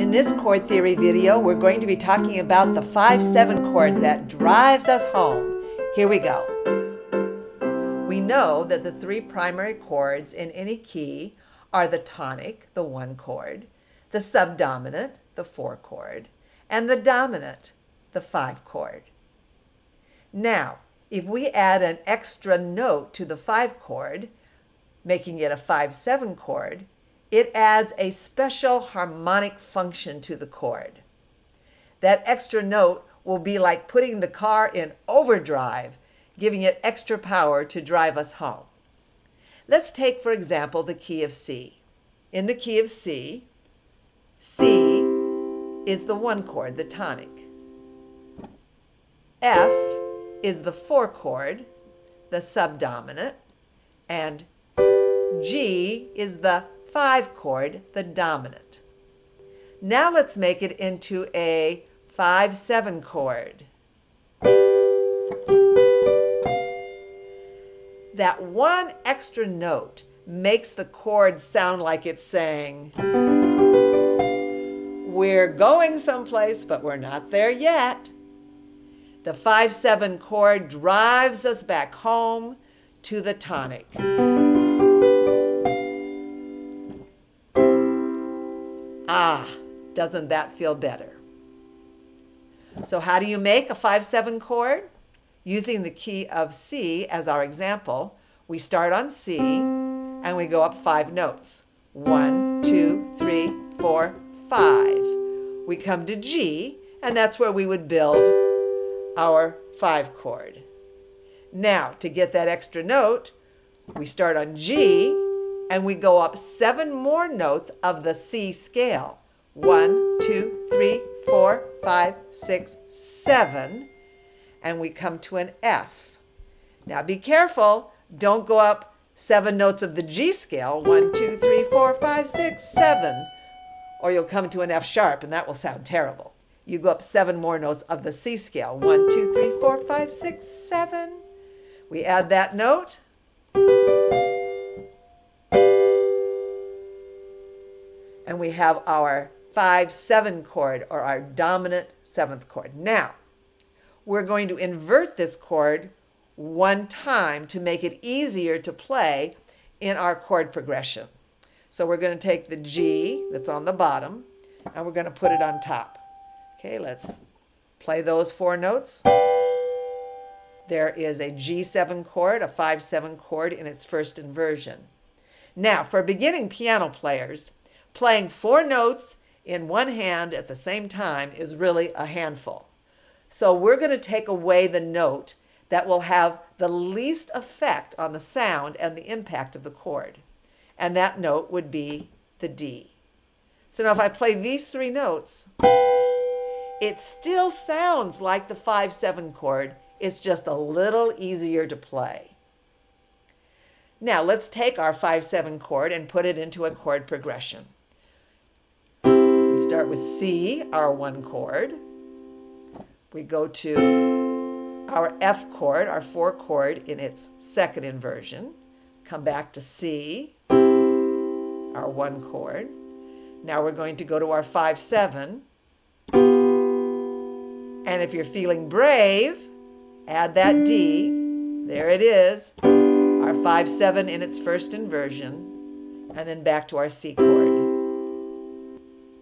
In this chord theory video, we're going to be talking about the 5/7 chord that drives us home. Here we go. We know that the three primary chords in any key are the tonic, the 1 chord, the subdominant, the 4 chord, and the dominant, the 5 chord. Now, if we add an extra note to the 5 chord, making it a 5/7 chord, it adds a special harmonic function to the chord. That extra note will be like putting the car in overdrive, giving it extra power to drive us home. Let's take, for example, the key of C. In the key of C, C is the 1 chord, the tonic. F is the 4 chord, the subdominant, and G is the 5 chord, the dominant. Now let's make it into a 5/7 chord. That one extra note makes the chord sound like it's saying, "We're going someplace, but we're not there yet." The 5/7 chord drives us back home to the tonic. Ah, doesn't that feel better? So how do you make a 5/7 chord? Using the key of C as our example, we start on C and we go up 5 notes. 1, 2, 3, 4, 5. We come to G, and that's where we would build our 5 chord. Now, to get that extra note, we start on G and we go up 7 more notes of the C scale. 1, 2, 3, 4, 5, 6, 7. And we come to an F. Now be careful, don't go up 7 notes of the G scale. 1, 2, 3, 4, 5, 6, 7. Or you'll come to an F sharp, and that will sound terrible. You go up 7 more notes of the C scale. 1, 2, 3, 4, 5, 6, 7. We add that note. And we have our 5/7 chord, or our dominant 7th chord. Now, we're going to invert this chord one time to make it easier to play in our chord progression. So we're going to take the G that's on the bottom, and we're going to put it on top. Okay, let's play those 4 notes. There is a G7 chord, a 5/7 chord in its first inversion. Now, for beginning piano players, playing 4 notes in one hand at the same time is really a handful. So we're going to take away the note that will have the least effect on the sound and the impact of the chord. And that note would be the D. So now if I play these 3 notes, it still sounds like the 5/7 chord. It's just a little easier to play. Now let's take our 5/7 chord and put it into a chord progression. We start with C, our 1 chord. We go to our F chord, our 4 chord in its second inversion. Come back to C, our 1 chord. Now we're going to go to our 5/7. And if you're feeling brave, add that D. There it is, our 5/7 in its first inversion, and then back to our C chord.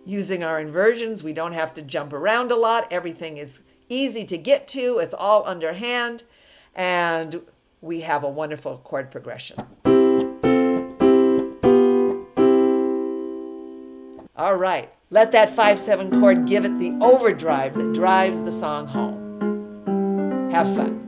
Using our inversions, we don't have to jump around a lot. Everything is easy to get to. It's all underhand, and we have a wonderful chord progression. All right, let that 5/7 chord give it the overdrive that drives the song home. Have fun.